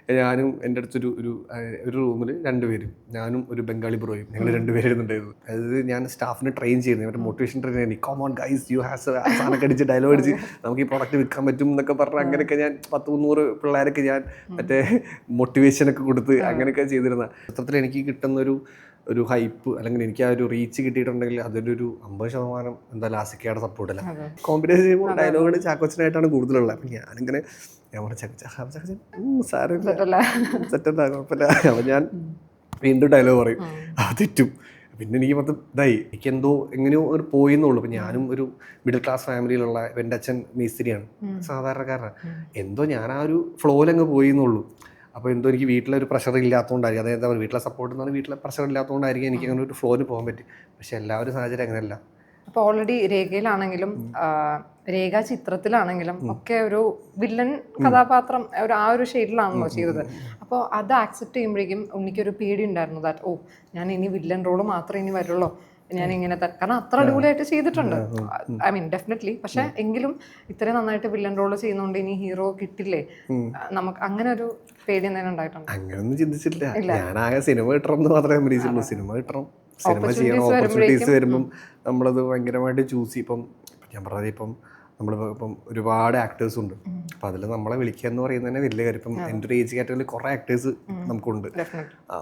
ഞാനും എൻ്റെ അടുത്തൊരു ഒരു ഒരു റൂമിൽ രണ്ടുപേരും, ഞാനും ഒരു ബംഗാളി ബ്രോയും, ഞങ്ങൾ രണ്ടുപേരുന്നുണ്ടായിരുന്നു. അതായത് ഞാൻ സ്റ്റാഫിനെ ട്രെയിൻ ചെയ്യുന്നത്, മറ്റേ മോട്ടിവേഷൻ ട്രെയിൻ ചെയ്യുന്നത്, കോമൺ ഗൈസ് യു ഹാസ് സാധനമൊക്കെ അടിച്ച് ഡയലോഗ് അടിച്ച് നമുക്ക് ഈ പ്രൊഡക്റ്റ് വിൽക്കാൻ പറ്റും എന്നൊക്കെ പറഞ്ഞ് അങ്ങനെയൊക്കെ ഞാൻ 100-300 പിള്ളേരൊക്കെ ഞാൻ മറ്റേ മോട്ടിവേഷനൊക്കെ കൊടുത്ത് അങ്ങനെയൊക്കെ ചെയ്തിരുന്ന. ചിത്രത്തിൽ എനിക്ക് കിട്ടുന്നൊരു ഹൈപ്പ് അല്ലെങ്കിൽ എനിക്ക് ആ ഒരു റീച്ച് കിട്ടിയിട്ടുണ്ടെങ്കിൽ അതിൻ്റെ ഒരു 50% എന്തായാലും ആസിക്കയുടെ സപ്പോർട്ടില്ല. കോമ്പിനേഷൻ ചെയ്യുമ്പോൾ ഡയലോഗുകൾ ചാക്കോച്ചനായിട്ടാണ് കൂടുതലുള്ളത്. അപ്പം ഞാനിങ്ങനെ ഞാൻ പറഞ്ഞു ചാക്കോച്ചൻ സാരമില്ല സെറ്റല്ല കുഴപ്പമില്ല. അപ്പം ഞാൻ വീണ്ടും ഡയലോഗ് പറയും, അത് തെറ്റും. പിന്നെ എനിക്ക് മൊത്തം ഇതായി, എനിക്കെന്തോ എങ്ങനെയോ ഒരു പോയിന്നുള്ളൂ. അപ്പം ഞാനും ഒരു മിഡിൽ ക്ലാസ് ഫാമിലിയിലുള്ള, എൻ്റെ അച്ഛൻ മേസ്തിരിയാണ്, സാധാരണക്കാരനാണ്. എന്തോ ഞാൻ ആ ഒരു ഫ്ലോയിലങ്ങ് പോയിന്നുള്ളൂ. അപ്പോൾ എന്തോ എനിക്ക് വീട്ടിലൊരു പ്രഷർ ഇല്ലാത്തതുകൊണ്ടായിരിക്കും, അതായത് എന്താ പറയുക, വീട്ടിലെ സപ്പോർട്ട് എന്നാണ്, വീട്ടിലെ പ്രഷർ ഇല്ലാത്തതുകൊണ്ടായിരിക്കും എനിക്ക് അങ്ങനെ ഒരു ഫ്ലോന് പോകാൻ പറ്റും. പക്ഷെ എല്ലാവരും സാഹചര്യം അങ്ങനെയല്ല. അപ്പോൾ ഓൾറെഡി രേഖയിലാണെങ്കിലും രേഖ ചിത്രത്തിലാണെങ്കിലും ഒക്കെ ഒരു വില്ലൻ കഥാപാത്രം ആ ഒരു ഷെയ്ഡിലാണല്ലോ ചെയ്തത്. അപ്പോൾ അത് ആക്സെപ്റ്റ് ചെയ്യുമ്പോഴേക്കും ഉണ്ണിക്കൊരു പേടി ഉണ്ടായിരുന്നു, ദാറ്റ് ഞാൻ ഇനി വില്ലൻ റോള് മാത്രമേ ഇനി വരുള്ളൂ, ഞാൻ ഇങ്ങനെ കാരണം അത്ര അടിപൊളിയായിട്ട് ചെയ്തിട്ടുണ്ട്, ഐ മീൻ ഡെഫിനറ്റ്ലി. പക്ഷെ എങ്കിലും ഇത്രയും നന്നായിട്ട് വില്ലൻ റോള് ചെയ്യുന്നതുകൊണ്ട് ഇനി ഹീറോ കിട്ടില്ലേ, നമുക്ക് അങ്ങനെ ഒരു പേടി എന്തെങ്കിലും ഉണ്ടായിട്ടുണ്ട്? അങ്ങനെയൊന്നും ചിന്തിച്ചില്ല. ഞാനാകെ സിനിമ കിട്ടണം മാത്രമേ അഭിനയിച്ചുള്ളൂ. സിനിമ കിട്ടണം, സിനിമ ചെയ്യണം, ഓപ്പർച്യൂണിറ്റീസ് വരുമ്പം നമ്മളത് ഭയങ്കരമായിട്ട് ചൂസ് ചെയ്യും. ഇപ്പം ഞാൻ പറഞ്ഞത്, ഇപ്പം നമ്മളിപ്പം ഒരുപാട് ആക്ടേഴ്സ് ഉണ്ട്. അപ്പം അതിൽ നമ്മളെ വിളിക്കുക എന്ന് പറയുന്നത് തന്നെ വലിയ കാര്യം. ഇപ്പം എൻ്റെ ഒരു ഏജ് കാറ്റഗറിയിൽ കുറേ ആക്ടേഴ്സ് നമുക്കുണ്ട്.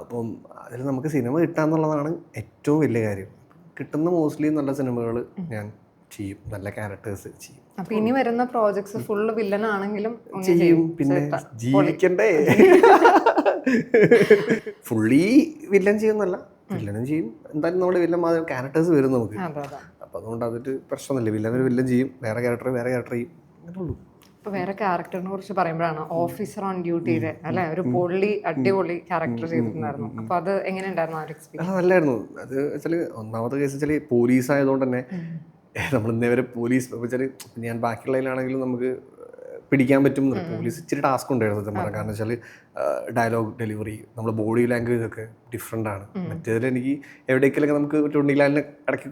അപ്പം അതിൽ നമുക്ക് സിനിമ കിട്ടുക എന്നുള്ളതാണ് ഏറ്റവും വലിയ കാര്യം. കിട്ടുന്ന മോസ്റ്റ്ലി നല്ല സിനിമകൾ ഞാൻ ചെയ്യും, നല്ല ക്യാരക്ടേഴ്സ് ചെയ്യും. അപ്പൊ ഇനി വരുന്ന പ്രോജക്ട്സ് ഫുള്ള് വില്ലൻ ആണെങ്കിലും ചെയ്യും. പിന്നെ ജീവിക്കണ്ടേ, ഫുള്ളി വില്ലൻ ചെയ്യുന്നല്ല, വില്ലനും ചെയ്യും. എന്തായാലും നമ്മുടെ വില്ലൻ ക്യാരക്ടേഴ്സ് വരും നമുക്ക്. അപ്പം അതുകൊണ്ട് അതൊരു പ്രശ്നമൊന്നുമില്ല. വില്ലൻ ഒരു വില്ലൻ ചെയ്യും, വേറെ ക്യാരക്ടർ ചെയ്യും, അങ്ങനെ ഉള്ളൂ. ഇപ്പൊ വേറെ ക്യാരക്ടറിനെ കുറിച്ച് പറയുമ്പോഴാണ് ഓഫീസർ ഓൺ ഡ്യൂട്ടിയിലെ അല്ലെ ഒരു അടിപൊളി ക്യാരക്ടർ ചെയ്തിട്ടുണ്ടായിരുന്നു. അപ്പൊ അത് എങ്ങനെ ഉണ്ടായിരുന്നു ആ എക്സ്പീരിയൻസ്? നല്ലായിരുന്നു. അത് വെച്ചാൽ ഒന്നാമത്തെ കേസ് വെച്ചാൽ പോലീസ് ആയതുകൊണ്ട് തന്നെ നമ്മൾ ഇന്നേ വരെ പോലീസ് വെച്ചാൽ ഞാൻ ബാക്കിയുള്ളതിലാണെങ്കിലും നമുക്ക് പിടിക്കാൻ പറ്റും. പോലീസ് ഇച്ചിരി ടാസ്ക് ഉണ്ടായിരുന്നു സത്യം പറഞ്ഞാൽ. കാരണം വെച്ചാൽ ഡയലോഗ് ഡെലിവറി, നമ്മുടെ ബോഡി ലാംഗ്വേജ് ഒക്കെ ഡിഫറെൻ്റ് ആണ്. മറ്റേതിൽ എനിക്ക് എവിടേക്കെങ്കിലും നമുക്ക് ട്വണ്ടിലാലിനെ ഇടയ്ക്ക്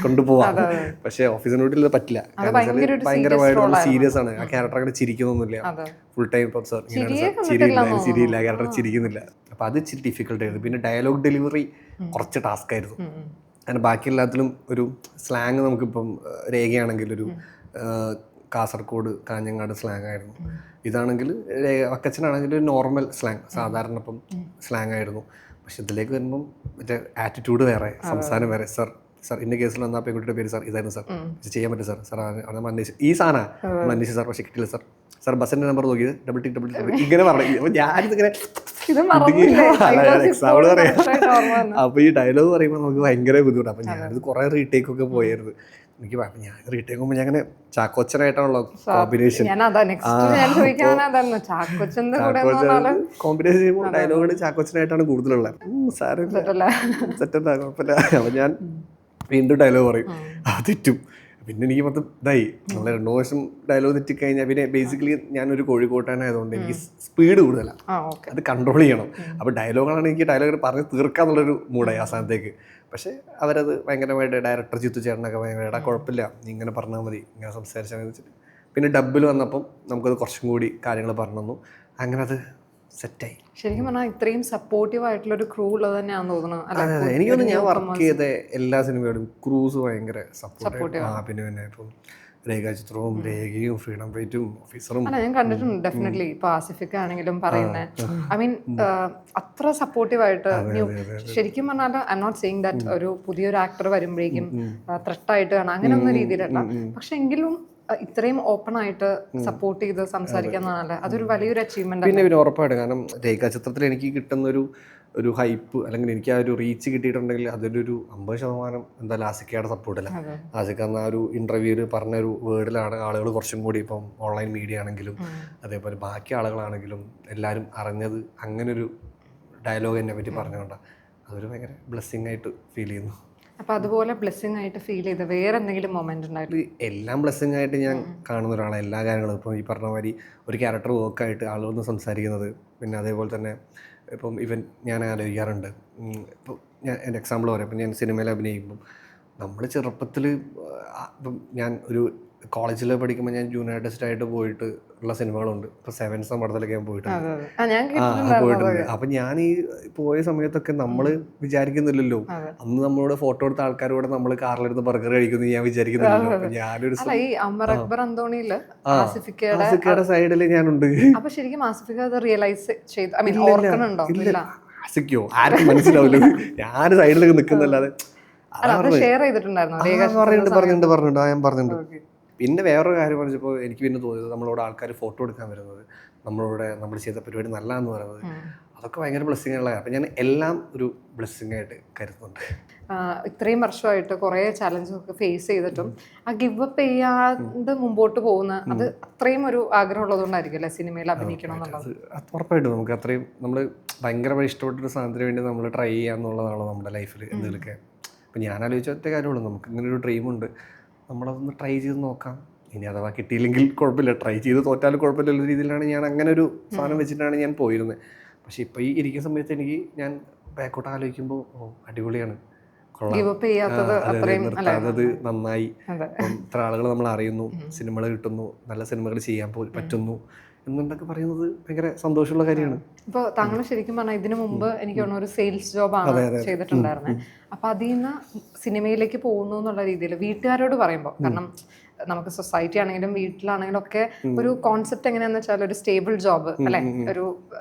കൊണ്ടുപോകാം. പക്ഷേ ഓഫീസിന് വീട്ടിൽ പറ്റില്ല. കാരണം വെച്ചാൽ ഭയങ്കരമായിട്ട് സീരിയസ് ആണ്. ആ ക്യാരക്ടർ അങ്ങനെ ചിരിക്കുന്നൊന്നുമില്ല. ഫുൾ ടൈം ഇപ്പം സാർ ചിരിയില്ല, ക്യാരക്ടർ ചിരിക്കുന്നില്ല. അപ്പം അത് ഇച്ചിരി ഡിഫിക്കൽട്ട് ആയിരുന്നു. പിന്നെ ഡയലോഗ് ഡെലിവറി കുറച്ച് ടാസ്ക് ആയിരുന്നു. അങ്ങനെ ബാക്കി എല്ലാത്തിലും ഒരു സ്ലാങ് നമുക്കിപ്പം രേഖയാണെങ്കിൽ ഒരു കാസർഗോഡ് കാഞ്ഞങ്ങാട് സ്ലാങ് ആയിരുന്നു. ഇതാണെങ്കിൽ വക്കച്ചനാണെങ്കിൽ ഒരു നോർമൽ സ്ലാങ്, സാധാരണ ഇപ്പം സ്ലാങ് ആയിരുന്നു. പക്ഷെ ഇതിലേക്ക് വരുമ്പം മറ്റേ ആറ്റിറ്റ്യൂഡ് വേറെ, സംസാരം വേറെ. സാർ ഇന്ന കേസിൽ വന്നാൽ പെൺകുട്ടിയുടെ പേര് സാർ ഇതായിരുന്നു സാർ, ചെയ്യാൻ പറ്റും സാർ അത് അന്വേഷിച്ചു, ഈ സാധനം അന്വേഷിച്ചു സാർ, പക്ഷെ കിട്ടില്ല സാർ ബസ്സിൻ്റെ നമ്പർ നോക്കിയത് ഡബിൾ ടിക്ക് ഇങ്ങനെ പറഞ്ഞു. അപ്പം ഞാനിതിങ്ങനെ എക്സാമ്പിൾ പറയാം. അപ്പോൾ ഈ ഡയലോഗ് പറയുമ്പോൾ നമുക്ക് ഭയങ്കര ബുദ്ധിമുട്ടാണ്. അപ്പം ഞാനിത് കുറേ റീടേക്കൊക്കെ പോയായിരുന്നു. എനിക്ക് ഞാൻ റീടേക്ക് പോകുമ്പോൾ ഞാൻ അങ്ങനെ ചാക്കോച്ചനായിട്ടാണല്ലോ കോമ്പിനേഷൻ ചെയ്യുമ്പോൾ ഡയലോഗുകൾ ചാക്കോച്ചനായിട്ടാണ് കൂടുതലുള്ളത്. സാരമില്ല സെറ്റല്ല കുഴപ്പമില്ല. അപ്പം ഞാൻ വീണ്ടും ഡയലോഗ് പറയും, അത് തെറ്റും. പിന്നെ എനിക്ക് മൊത്തം ഇതായി, നമ്മൾ 2 വർഷം ഡയലോഗ് തെറ്റിക്കഴിഞ്ഞാൽ പിന്നെ ബേസിക്കലി ഞാനൊരു കോഴിക്കോട്ടാനായതുകൊണ്ട് എനിക്ക് സ്പീഡ് കൂടുതലാണ്, അത് കൺട്രോൾ ചെയ്യണം. അപ്പോൾ ഡയലോഗാണ് എനിക്ക് ഡയലോഗ് പറഞ്ഞ് തീർക്കാന്നുള്ളൊരു മൂഡായി ആ സ്ഥാനത്തേക്ക്. പക്ഷേ അവരത് ഭയങ്കരമായിട്ട് ഡയറക്ടർ ജിത്തു ചേട്ടനൊക്കെ ഭയങ്കര കുഴപ്പമില്ല, നീ ഇങ്ങനെ പറഞ്ഞാൽ മതി, ഇങ്ങനെ സംസാരിച്ചാൽ മതി വെച്ചിട്ട്. പിന്നെ ഡബിൽ വന്നപ്പം നമുക്കത് കുറച്ചും കൂടി കാര്യങ്ങൾ പറഞ്ഞു തന്നു. അങ്ങനെ അത് സെറ്റായി. ശരിക്കും പറഞ്ഞാൽ ഇത്രയും സപ്പോർട്ടീവ് ആയിട്ടുള്ള ഒരു ക്രൂ ഉള്ളത് തന്നെയാണെന്ന് തോന്നുന്നു. അതെ, എനിക്കൊന്ന് ഞാൻ വർക്ക് ചെയ്ത എല്ലാ സിനിമകളും ക്രൂസ് ഭയങ്കര സപ്പോർട്ടീവ്. പിന്നെ ഇപ്പം രേഖാചിത്രവും രേഖയും ഫ്രീഡം ഫൈറ്റും ഓഫീസറും ഞാൻ കണ്ടിട്ടുണ്ട്. ഡെഫിനറ്റ്ലി ഇപ്പൊ ആസിഫിക്ക ആണെങ്കിലും പറയുന്നത്, ഐ മീൻ അത്ര സപ്പോർട്ടീവായിട്ട്. ശരിക്കും പറഞ്ഞാൽ I'm not saying that ഒരു പുതിയൊരു ആക്ടർ വരുമ്പോഴേക്കും ത്രെട്ടായിട്ട് കാണാം, അങ്ങനെയൊന്നും രീതിയിലല്ല. പക്ഷെ എങ്കിലും ഇത്രയും ഓപ്പൺ ആയിട്ട് സപ്പോർട്ട് ചെയ്ത് സംസാരിക്കാന്നാണല്ലേ, അതൊരു വലിയൊരു അച്ചീവ്മെന്റ്. പിന്നെ ഉറപ്പായിട്ട്, കാരണം രേഖാചിത്രത്തിൽ എനിക്ക് കിട്ടുന്നൊരു ഹൈപ്പ് അല്ലെങ്കിൽ എനിക്ക് ആ ഒരു റീച്ച് കിട്ടിയിട്ടുണ്ടെങ്കിൽ അതിൻ്റെ ഒരു 50% എന്തായാലും ആസിക്കയുടെ സപ്പോർട്ടില്ല. ആസിക്ക എന്ന ഒരു ഇൻ്റർവ്യൂവിൽ പറഞ്ഞൊരു വേർഡിലാണ് ആളുകൾ കുറച്ചും കൂടി ഇപ്പം ഓൺലൈൻ മീഡിയ ആണെങ്കിലും അതേപോലെ ബാക്കി ആളുകളാണെങ്കിലും എല്ലാവരും അറിഞ്ഞത്. അങ്ങനൊരു ഡയലോഗ് എന്നെ പറ്റി പറഞ്ഞുകൊണ്ടാണ്. അതൊരു ഭയങ്കര ബ്ലെസ്സിങ് ആയിട്ട് ഫീൽ ചെയ്യുന്നു. അപ്പോൾ അതുപോലെ ബ്ലെസ്സിങ് ആയിട്ട് ഫീൽ ചെയ്ത് വേറെ എന്തെങ്കിലും മൊമെന്റ് ഉണ്ടായിട്ട്? എല്ലാം ബ്ലെസ്സിങ് ആയിട്ട് ഞാൻ കാണുന്ന ഒരാളാണ്, എല്ലാ കാര്യങ്ങളും. ഇപ്പം ഈ പറഞ്ഞ മാതിരി ഒരു ക്യാരക്ടർ വർക്കായിട്ട് ആളുകളൊന്ന് സംസാരിക്കുന്നത്, പിന്നെ അതേപോലെ തന്നെ ഇപ്പം ഞാൻ ആലോചിക്കാറുണ്ട്. ഇപ്പോൾ ഞാൻ എൻ്റെ എക്സാമ്പിൾ പറയാം. ഇപ്പം ഞാൻ സിനിമയിൽ അഭിനയിക്കുമ്പം നമ്മൾ ചെറുപ്പത്തിൽ ഇപ്പം ഞാൻ ഒരു കോളേജിൽ പഠിക്കുമ്പോൾ ഞാൻ ജൂനിയർ ആർട്ടിസ്റ്റ് ആയിട്ട് പോയിട്ട് ഉള്ള സിനിമകളുണ്ട്. ഇപ്പോൾ സെവൻസ് പടത്തിലൊക്കെ ഞാൻ പോയിട്ടുണ്ട്. അതെ അതെ ആ ഞാൻ ആ കേട്ടിട്ടുണ്ടായിരുന്നു പോയിട്ടുണ്ട്. അതൊക്കെ. അപ്പം ഞാൻ ഈ പോയ സമയത്തൊക്കെ നമ്മൾ വിചാരിക്കുന്നില്ലല്ലോ, അതെ. അന്ന് നമ്മളോട് ഫോട്ടോ എടുത്ത ആൾക്കാരോട് നമ്മൾ കാറിലിരുന്ന് ബർഗർ കഴിക്കുന്നു ഞാൻ വിചാരിക്കുന്നില്ലല്ലോ. അപ്പം ഞാനൊരു അല്ല ഈ അമർ അക്ബർ അന്തോണിയില് ആസിഫിക്കയുടെ ആസിക്കയുടെ സൈഡിൽ ഞാനുണ്ട്. അപ്പൊ ശരിക്കും ആസിഫിക്ക അത് റിയലൈസ് ചെയ്ത് ഐ മീൻ ഇല്ലില്ല, ഓർക്കണുണ്ടോ? ഇല്ല. ആസിക്കോ ആർക്കും മനസ്സിലാവില്ല. ഞാൻ സൈഡിലൊക്കെ നിൽക്കുന്നല്ലാതെ. അല്ല അത് ഷെയർ ചെയ്തിട്ടുണ്ടായിരുന്നു രേഖ പറഞ്ഞിട്ടുണ്ട് ഞാൻ പറഞ്ഞിട്ടുണ്ട്. ഓക്കെ. പിന്നെ വേറൊരു കാര്യം പറഞ്ഞപ്പോൾ എനിക്ക് പിന്നെ തോന്നിയത് നമ്മളോട് ആൾക്കാർ ഫോട്ടോ എടുക്കാൻ വരുന്നത്, നമ്മൾ ചെയ്ത പരിപാടി നല്ലതെന്ന് പറയുന്നത്, അതൊക്കെ ഭയങ്കര ബ്ലെസ്സിങ് ഉള്ള കാര്യം. അപ്പം ഞാൻ എല്ലാം ഒരു ബ്ലെസ്സിങ് ആയിട്ട് കരുതുന്നുണ്ട്. ഇത്രയും വർഷമായിട്ട് കുറേ ചാലഞ്ചസ് ഒക്കെ ഫേസ് ചെയ്തിട്ടും ആ ഗിവ് അപ്പ് ചെയ്യാതെ മുമ്പോട്ട് പോകുന്ന അത് അത്രയും ഒരു ആഗ്രഹം ഉള്ളതുകൊണ്ടായിരിക്കും അല്ലെ സിനിമയിൽ അഭിനയിക്കണം എന്നുള്ളത്. അത് ഉറപ്പായിട്ടും നമുക്ക് അത്രയും നമ്മൾ ഭയങ്കരമായി ഇഷ്ടപ്പെട്ടൊരു സാധനത്തിന് വേണ്ടി നമ്മൾ ട്രൈ ചെയ്യാന്നുള്ളതാണല്ലോ നമ്മുടെ ലൈഫിൽ എന്തെങ്കിലുമൊക്കെ. അപ്പം ഞാൻ ആലോചിച്ച ഒറ്റ കാര്യമുള്ളൂ, നമുക്ക് ഇങ്ങനെ ഒരു ഡ്രീമുണ്ട്, നമ്മളതൊന്ന് ട്രൈ ചെയ്ത് നോക്കാം. ഇനി അഥവാ കിട്ടിയില്ലെങ്കിൽ കുഴപ്പമില്ല, ട്രൈ ചെയ്ത് തോറ്റാലും കുഴപ്പമില്ല രീതിയിലാണ് ഞാൻ അങ്ങനെ ഒരു സാധനം വെച്ചിട്ടാണ് ഞാൻ പോയിരുന്നത്. പക്ഷേ ഇപ്പോൾ ഈ ഇരിക്കുന്ന സമയത്ത് ഞാൻ ബാക്കോട്ട് ആലോചിക്കുമ്പോൾ അടിപൊളിയാണ്, ഗിവ് അപ്പ് ചെയ്യാത്തത് അത്രയും നിർത്താത്തത് നന്നായി. അപ്പം ഇത്ര ആളുകൾ നമ്മൾ അറിയുന്നു, സിനിമകൾ കിട്ടുന്നു, നല്ല സിനിമകൾ ചെയ്യാൻ പറ്റുന്നു എന്നൊക്കെ പറയുന്നത് ഭയങ്കര സന്തോഷമുള്ള കാര്യമാണ്. ഇപ്പോൾ താങ്കൾ ശരിക്കും പറഞ്ഞാൽ ഇതിനു മുമ്പ് എനിക്ക് തോന്നുന്നു ഒരു സെയിൽസ് ജോബാണ് ചെയ്തിട്ടുണ്ടായിരുന്നത്. അപ്പം അതിൽ നിന്ന് സിനിമയിലേക്ക് പോകുന്നു എന്നുള്ള രീതിയിൽ വീട്ടുകാരോട് പറയുമ്പോൾ, കാരണം നമുക്ക് സൊസൈറ്റി ആണെങ്കിലും വീട്ടിലാണെങ്കിലും ഒക്കെ ഒരു കോൺസെപ്റ്റ് എങ്ങനെയാന്ന് വെച്ചാൽ ഒരു സ്റ്റേബിൾ ജോബ് അല്ലെ, ഒരു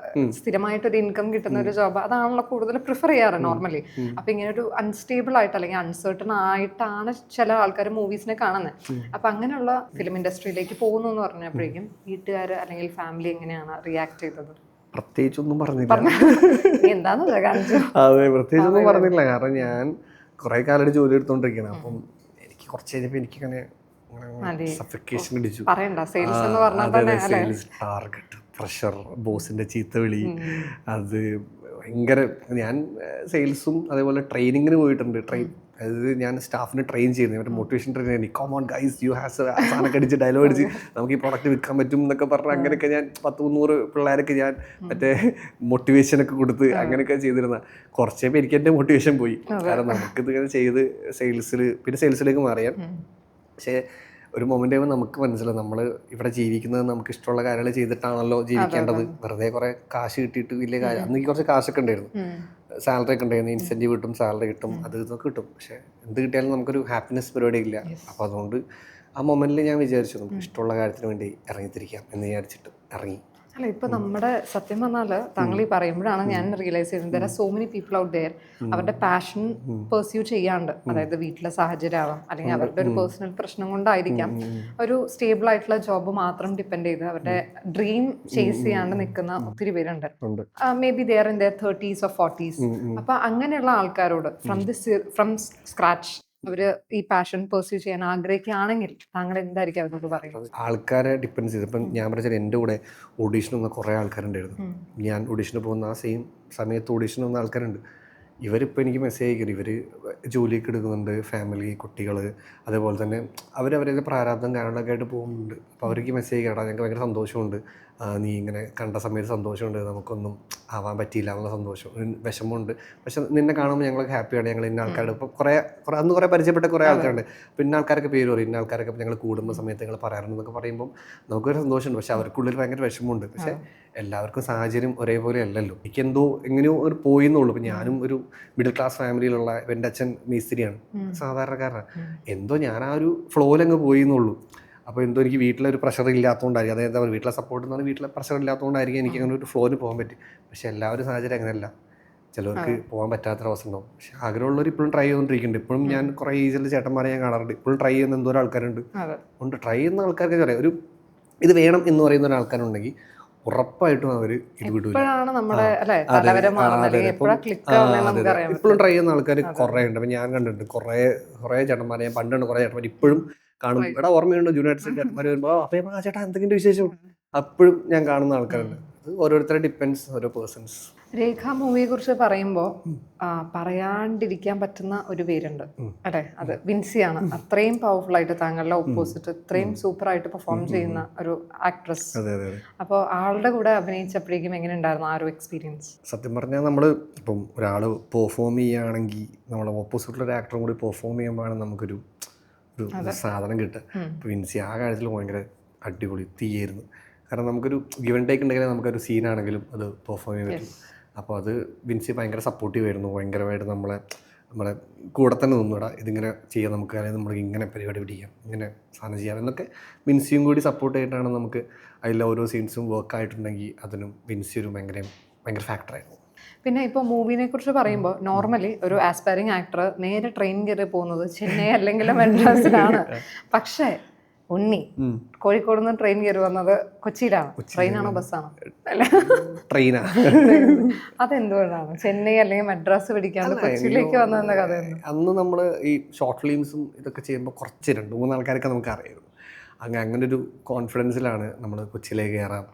സ്ഥിരമായിട്ടൊരു ഇൻകം കിട്ടുന്ന ഒരു ജോബ് അതാണല്ലോ കൂടുതൽ പ്രിഫർ ചെയ്യാറ് നോർമലി. അപ്പൊ ഇങ്ങനെ ഒരു അൺസ്റ്റേബിൾ ആയിട്ട് അല്ലെങ്കിൽ അൺസർട്ടൺ ആയിട്ടാണ് ചില ആൾക്കാർ മൂവീസിനെ കാണുന്നത്. അപ്പൊ അങ്ങനെയുള്ള ഫിലിം ഇൻഡസ്ട്രിയിലേക്ക് പോകുന്നു എന്ന് പറഞ്ഞപ്പോഴേക്കും വീട്ടുകാർ അല്ലെങ്കിൽ ഫാമിലി എങ്ങനെയാണ് റിയാക്ട് ചെയ്തത്? പ്രത്യേകിച്ചൊന്നും പറഞ്ഞില്ല. എന്താന്ന് കാണിച്ചു? അതെ, പ്രത്യേകിച്ചൊന്നും പറഞ്ഞില്ല. കാരണം ഞാൻ കുറെ കാലമായിട്ട് ജോലി എടുത്തോണ്ടിരിക്കണം. അപ്പം എനിക്ക് കുറച്ച് കഴിഞ്ഞപ്പോൾ എനിക്കിങ്ങനെ സഫിക്കേഷൻ അടിച്ചു. ടാർഗറ്റ്, പ്രഷർ, ബോസിന്റെ ചീത്തവിളി, അത് ഭയങ്കര. ഞാൻ സെയിൽസും അതേപോലെ ട്രെയിനിങ്ങിന് പോയിട്ടുണ്ട്. അതായത് ഞാൻ സ്റ്റാഫിനെ ട്രെയിൻ ചെയ്യുന്നത്, മറ്റേ motivation train, common guys U has സാധനമൊക്കെ അടിച്ച് ഡയലോഗ് അടിച്ച് നമുക്ക് ഈ പ്രോഡക്റ്റ് വിൽക്കാൻ പറ്റും എന്നൊക്കെ പറഞ്ഞാൽ അങ്ങനെയൊക്കെ ഞാൻ 100-300 പിള്ളേരൊക്കെ ഞാൻ മറ്റേ മോട്ടിവേഷനൊക്കെ കൊടുത്ത് അങ്ങനെയൊക്കെ ചെയ്തിരുന്ന. കുറച്ചേ പേര് എനിക്ക് എൻ്റെ മോട്ടിവേഷൻ പോയി. കാരണം നമുക്കിത് ഇങ്ങനെ ചെയ്ത് പിന്നെ സെയിൽസിലേക്ക് മാറിയാൽ. പക്ഷേ ഒരു മൊമെന്റ് ആകുമ്പോൾ നമുക്ക് മനസ്സിലാവും നമ്മൾ ഇവിടെ ജീവിക്കുന്നത് നമുക്ക് ഇഷ്ടമുള്ള കാര്യങ്ങൾ ചെയ്തിട്ടാണല്ലോ ജീവിക്കേണ്ടത്. വെറുതെ കുറെ കാശ് കിട്ടിയിട്ട് വലിയ കാര്യം. അന്ന് കുറച്ച് കാശൊക്കെ ഉണ്ടായിരുന്നു, സാലറി ഒക്കെ ഉണ്ടായിരുന്നു, ഇൻസെൻറ്റീവ് കിട്ടും, സാലറി കിട്ടും, അത് ഇതൊക്കെ കിട്ടും. പക്ഷെ എന്ത് കിട്ടിയാലും നമുക്കൊരു ഹാപ്പിനെസ് പരിപാടി ഇല്ല. അപ്പോൾ അതുകൊണ്ട് ആ മൊമെന്റിൽ ഞാൻ വിചാരിച്ചു നമുക്ക് ഇഷ്ടമുള്ള കാര്യത്തിന് വേണ്ടി ഇറങ്ങിത്തിരിക്കാം എന്ന് വിചാരിച്ചിട്ട് ഇറങ്ങി. അല്ല ഇപ്പൊ നമ്മുടെ സത്യം പറഞ്ഞാല് താങ്കൾ ഈ പറയുമ്പോഴാണ് ഞാൻ റിയലൈസ് ചെയ്യുന്നത് there are so many people out there അവരുടെ പാഷൻ പെർസ്യൂ ചെയ്യാണ്ട്, അതായത് വീട്ടിലെ സാഹചര്യം ആവാം അല്ലെങ്കിൽ അവരുടെ ഒരു പേഴ്സണൽ പ്രശ്നം കൊണ്ടായിരിക്കാം ഒരു സ്റ്റേബിൾ ആയിട്ടുള്ള ജോബ് മാത്രം ഡിപ്പെൻഡ് ചെയ്ത് അവരുടെ ഡ്രീം ചേസ് ചെയ്യാണ്ട് നിൽക്കുന്ന ഒത്തിരി പേരുണ്ട്. May be they are in there 30s or 40s. അപ്പൊ അങ്ങനെയുള്ള ആൾക്കാരോട് ഫ്രം സ്ക്രാച്ച് അവര് ഈ പാഷൻ പെർസ്യൂ ചെയ്യാൻ ആഗ്രഹിക്കുകയാണെങ്കിൽ താങ്കൾ എന്തായിരിക്കും അവരോട് പറയുന്നത്? ആൾക്കാരെ ഡിപ്പെൻഡ് ചെയ്ത് ഇപ്പം ഞാൻ പറഞ്ഞാൽ എൻ്റെ കൂടെ ഓഡീഷൻ വന്ന കുറേ ആൾക്കാരുണ്ടായിരുന്നു. ഞാൻ ഓഡീഷന് പോകുന്ന ആ സെയിം സമയത്ത് ഓഡീഷൻ വന്ന ആൾക്കാരുണ്ട്. ഇവരിപ്പോൾ എനിക്ക് മെസ്സേജ് അയക്കും, ഇവർ ജോലിയൊക്കെ എടുക്കുന്നുണ്ട്, ഫാമിലി, കുട്ടികൾ, അതേപോലെ തന്നെ അവരവരുടെ പ്രാരാബ്ദം കാര്യങ്ങളൊക്കെ ആയിട്ട് പോകുന്നുണ്ട്. അപ്പോൾ അവർക്ക് മെസ്സേജ് കേട്ടാൽ ഞങ്ങൾക്ക് ഭയങ്കര സന്തോഷമുണ്ട്, നീ ഇങ്ങനെ കണ്ട സമയത്ത് സന്തോഷമുണ്ട്, നമുക്കൊന്നും ആവാൻ പറ്റിയില്ല എന്നുള്ള സന്തോഷം, വിഷമമുണ്ട്, പക്ഷെ നിന്നെ കാണുമ്പോൾ ഞങ്ങൾക്ക് ഹാപ്പിയാണ്. ഞങ്ങൾ ഇന്ന ആൾക്കാരുടെ ഇപ്പോൾ അന്ന് കുറേ പരിചയപ്പെട്ട കുറേ ആൾക്കാരുണ്ട്. അപ്പോൾ ഇന്ന ആൾക്കാരൊക്കെ പേര് പറയും, ഇന്ന ആൾക്കാരൊക്കെ ഞങ്ങൾ കൂടുന്ന സമയത്ത് ഞങ്ങൾ പറയാറുണ്ടെന്നൊക്കെ പറയുമ്പോൾ നമുക്കൊരു സന്തോഷമുണ്ട്. പക്ഷെ അവർക്കുള്ളിൽ ഭയങ്കര വിഷമമുണ്ട്. പക്ഷേ എല്ലാവർക്കും സാഹചര്യം ഒരേപോലെ അല്ലല്ലോ. എനിക്കെന്തോ എങ്ങനെയോ ഒരു പോയിന്നുള്ളൂ. ഇപ്പം ഞാനും ഒരു മിഡിൽ ക്ലാസ് ഫാമിലിയിലുള്ള, എൻ്റെ അച്ഛൻ മേസ്തിരിയാണ്, സാധാരണക്കാരനാണ്. എന്തോ ഞാൻ ആ ഒരു ഫ്ലോയിലങ്ങ് പോയിന്നുള്ളൂ. അപ്പോൾ എന്തോ എനിക്ക് വീട്ടിലൊരു പ്രഷർ ഇല്ലാത്തതുകൊണ്ടായിരിക്കും, അതായത് വീട്ടിലെ സപ്പോർട്ട് എന്ന് പറഞ്ഞാൽ വീട്ടിലെ പ്രഷർ ഇല്ലാത്തതുകൊണ്ടായിരിക്കും എനിക്ക് അങ്ങനെ ഒരു ഫ്ലോന് പോകാൻ പറ്റി. പക്ഷേ എല്ലാവരും സാഹചര്യം അങ്ങനെയല്ല, ചിലവർക്ക് പോകാൻ പറ്റാത്തൊരവസ്ഥ ഉണ്ടാവും. പക്ഷേ ആഗ്രഹമുള്ളവർ ഇപ്പോഴും ട്രൈ ചെയ്തുകൊണ്ടിരിക്കുന്നുണ്ട്. ഇപ്പോഴും ഞാൻ കുറേ ഏജിലുള്ള ചേട്ടന്മാരെ ഞാൻ കാണാറുണ്ട്, ഇപ്പോഴും ട്രൈ ചെയ്യുന്ന എന്തോരം ആൾക്കാരുണ്ട്. ട്രൈ ചെയ്യുന്ന ആൾക്കാർക്ക് പറയാം, ഒരു ഇത് വേണം എന്ന് പറയുന്ന ഒരാൾക്കാരുണ്ടെങ്കിൽ ഉറപ്പായിട്ടും അവർ ഇത് വിടൂല. ഇപ്പോഴും ട്രൈ ചെയ്യുന്ന ആൾക്കാർ കുറേ ഉണ്ട്. അപ്പം ഞാൻ കണ്ടിട്ടുണ്ട് കുറേ ചേട്ടന്മാരെ, ഞാൻ പണ്ടുണ്ട് കുറേ ചേട്ടന്മാർ ഇപ്പോഴും കാണും. ഇവിടെ ഓർമ്മയുണ്ട് ജൂനിയർ ചേട്ടന്മാർ വരുമ്പോൾ അപ്പം ആ ചേട്ടാ എന്തെങ്കിലും വിശേഷം അപ്പോഴും ഞാൻ കാണുന്ന ആൾക്കാരുണ്ട്. അത് ഓരോരുത്തരെ ഡിപ്പെൻഡ്സ്, ഓരോ പേഴ്സൺസ്. രേഖ മൂവിയെ കുറിച്ച് പറയുമ്പോൾ പറയാണ്ടിരിക്കാൻ പറ്റുന്ന ഒരു പേരുണ്ട് അല്ലെ, അത് വിൻസിയാണ്. അത്രയും പവർഫുൾ ആയിട്ട് താങ്കളുടെ ഓപ്പോസിറ്റ് ഇത്രയും സൂപ്പർ ആയിട്ട് പെർഫോം ചെയ്യുന്ന ഒരു ആക്ട്രസ്. അപ്പോൾ ആളുടെ കൂടെ അഭിനയിച്ചപ്പോഴേക്കും എങ്ങനെ ഉണ്ടായിരുന്നു ആ ഒരു എക്സ്പീരിയൻസ്? സത്യം പറഞ്ഞാൽ നമ്മൾ ഇപ്പം ഒരാൾ പെർഫോം ചെയ്യുകയാണെങ്കിൽ നമ്മൾ ഓപ്പോസിറ്റുള്ള ഒരു ആക്ടറും കൂടി പെർഫോം ചെയ്യുമ്പോഴാണ് നമുക്കൊരു ഒരു സാധനം കിട്ടുക. അപ്പോൾ വിൻസി ആ കാര്യത്തിൽ ഭയങ്കര അടിപൊളി തീയായിരുന്നു. കാരണം നമുക്കൊരു ഗിവൻ ടേക്ക് ഉണ്ടെങ്കിൽ നമുക്കൊരു സീനാണെങ്കിലും അത് പെർഫോം ചെയ്യാൻ പറ്റും. അപ്പോൾ അത് വിൻസി ഭയങ്കര സപ്പോർട്ടീവ് ആയിരുന്നു. ഭയങ്കരമായിട്ട് നമ്മളെ കൂടെ തന്നെ നിന്നിടാം, ഇതിങ്ങനെ ചെയ്യാം നമുക്ക്, അല്ലെങ്കിൽ നമ്മൾ ഇങ്ങനെ പരിപാടി പിടിക്കാം, ഇങ്ങനെ സാധനം ചെയ്യാം എന്നൊക്കെ വിൻസിയും കൂടി സപ്പോർട്ട് ചെയ്തിട്ടാണ് നമുക്ക് അതിലെ ഓരോ സീൻസും വർക്ക് ആയിട്ടുണ്ടെങ്കിൽ അതിനും വിൻസി ഒരു ഭയങ്കര ഫാക്ടറായിരുന്നു. പിന്നെ ഇപ്പോൾ മൂവിനെ കുറിച്ച് പറയുമ്പോൾ നോർമലി ഒരു ആസ്പയറിംഗ് ആക്ടർ നേരെ ട്രെയിൻ കയറി പോകുന്നത് ചെന്നൈ അല്ലെങ്കിൽ മെഡ്രാസിലാണ്. പക്ഷേ ഉണ്ണി കോഴിക്കോട് നിന്ന് ട്രെയിൻ കയറി വന്നത് കൊച്ചിയിലാണ്. ട്രെയിനാണോ ബസ്സാണോ? അല്ല, ട്രെയിനാ. അതെന്തുകൊണ്ടാണ് ചെന്നൈ അല്ലെങ്കിൽ മദ്രാസ് പിടിക്കാണ്ട് കൊച്ചിയിലേക്ക് വന്നതെന്ന കഥ? അന്ന് നമ്മൾ ഈ ഷോർട്ട് ഫിലിംസും ഇതൊക്കെ ചെയ്യുമ്പോൾ കുറച്ച് 2-3 ആൾക്കാരൊക്കെ നമുക്ക് അറിയായിരുന്നു. അങ്ങനെ ഒരു കോൺഫിഡൻസിലാണ് നമ്മൾ കൊച്ചിയിലേക്ക് കയറാം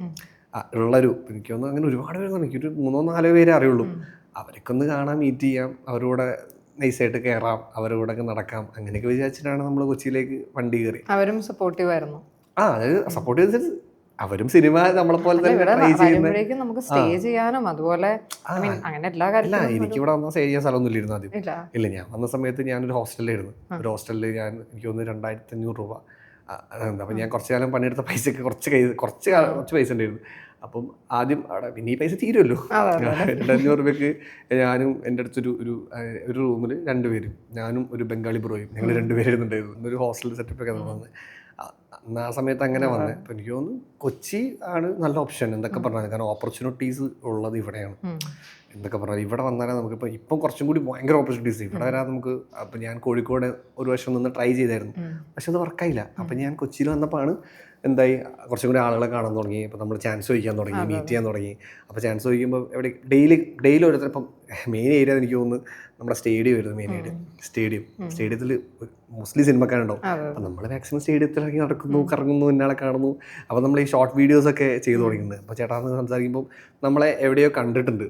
ഉള്ളൊരു. എനിക്ക് തോന്നുന്നു അങ്ങനെ ഒരുപാട് പേര്, എനിക്കൊരു 3-4 പേരെ അറിയുള്ളൂ. അവരൊക്കെ ഒന്ന് കാണാൻ, മീറ്റ് ചെയ്യാം, അവരോട് നൈസായിട്ട് കയറാം, അവരുടെ കൂടെ ഒക്കെ നടക്കാം, അങ്ങനെയൊക്കെ വിചാരിച്ചിട്ടാണ് നമ്മൾ കൊച്ചിയിലേക്ക് വണ്ടി കയറി. അവരും സപ്പോർട്ടീവ് ആയിരുന്നു. അതായത് സപ്പോർട്ട് ചെയ്ത് അവരും സിനിമ നമ്മളെ പോലെ തന്നെ ട്രൈ ചെയ്യുമ്പോഴേക്കും നമുക്ക് സ്റ്റേ ചെയ്യാനും അതുപോലെ അങ്ങനെ എല്ലാ കാര്യത്തിലും. എനിക്കിവിടെ വന്നാൽ സ്റ്റേ ചെയ്യാൻ സ്ഥലമൊന്നും ഇല്ലായിരുന്നു ആദ്യം. ഇല്ല, ഞാൻ വന്ന സമയത്ത് ഞാനൊരു ഹോസ്റ്റലിലായിരുന്നു. ഒരു ഹോസ്റ്റലിൽ എനിക്ക് തോന്നുന്നു 2500 രൂപ. അപ്പം ഞാൻ കുറച്ച് കാലം പണിയെടുത്ത പൈസക്ക് കുറച്ച് പൈസ ഉണ്ടായിരുന്നു. അപ്പം ആദ്യം അവിടെ പിന്നെ ഈ പൈസ തീരുമല്ലോ. 2500 രൂപയ്ക്ക് ഞാനും എൻ്റെ അടുത്തൊരു ഒരു റൂമിൽ 2 പേരും, ഞാനും ഒരു ബംഗാളി ബ്രോയും, ഞങ്ങൾ 2 പേരുന്നുണ്ടായിരുന്നു. ഒരു ഹോസ്റ്റൽ സെറ്റപ്പൊക്കെ വന്നത് അന്ന് ആ സമയത്ത് അങ്ങനെ വന്നത്. അപ്പം എനിക്ക് തോന്നുന്നു കൊച്ചി ആണ് നല്ല ഓപ്ഷൻ എന്തൊക്കെ പറഞ്ഞാൽ. കാരണം ഓപ്പർച്യൂണിറ്റീസ് ഉള്ളത് ഇവിടെയാണ്. എന്തൊക്കെ പറഞ്ഞാൽ ഇവിടെ വന്നാലേ ഇപ്പം കുറച്ചും കൂടി ഭയങ്കര ഓപ്പർച്യൂണിറ്റീസ് ഇവിടെ വരാതെ നമുക്ക്. അപ്പം ഞാൻ കോഴിക്കോട് ഒരു വർഷം നിന്ന് ട്രൈ ചെയ്തായിരുന്നു, പക്ഷെ അത് വർക്കായില്ല. അപ്പം ഞാൻ കൊച്ചിയിൽ വന്നപ്പോൾ എന്തായി, കുറച്ചും കൂടി ആളുകളെ കാണാൻ തുടങ്ങി. അപ്പോൾ നമ്മൾ ചാൻസ് ചോദിക്കാൻ തുടങ്ങി, മീറ്റ് ചെയ്യാൻ തുടങ്ങി. അപ്പോൾ ചാൻസ് ചോദിക്കുമ്പോൾ ഡെയിലി ഓരോരുത്തർ. ഇപ്പം മെയിൻ ഏരിയ എനിക്ക് തോന്നുന്നു നമ്മുടെ സ്റ്റേഡിയം ആയിരുന്നു. മെയിൻ ഏരിയ സ്റ്റേഡിയത്തിൽ മോസ്റ്റ്ലി സിനിമക്കാരുണ്ടാവും. അപ്പം നമ്മൾ മാക്സിമം സ്റ്റേഡിയത്തിൽ ഇറങ്ങി നടക്കുന്നു, കറങ്ങുന്നു, ഇന്നാളെ കാണുന്നു. അപ്പോൾ നമ്മൾ ഈ ഷോർട്ട് വീഡിയോസൊക്കെ ചെയ്തു തുടങ്ങിയിട്ടുണ്ട്. അപ്പോൾ ചേട്ടാന്ന് സംസാരിക്കുമ്പോൾ നമ്മളെ എവിടെയോ കണ്ടിട്ടുണ്ട്.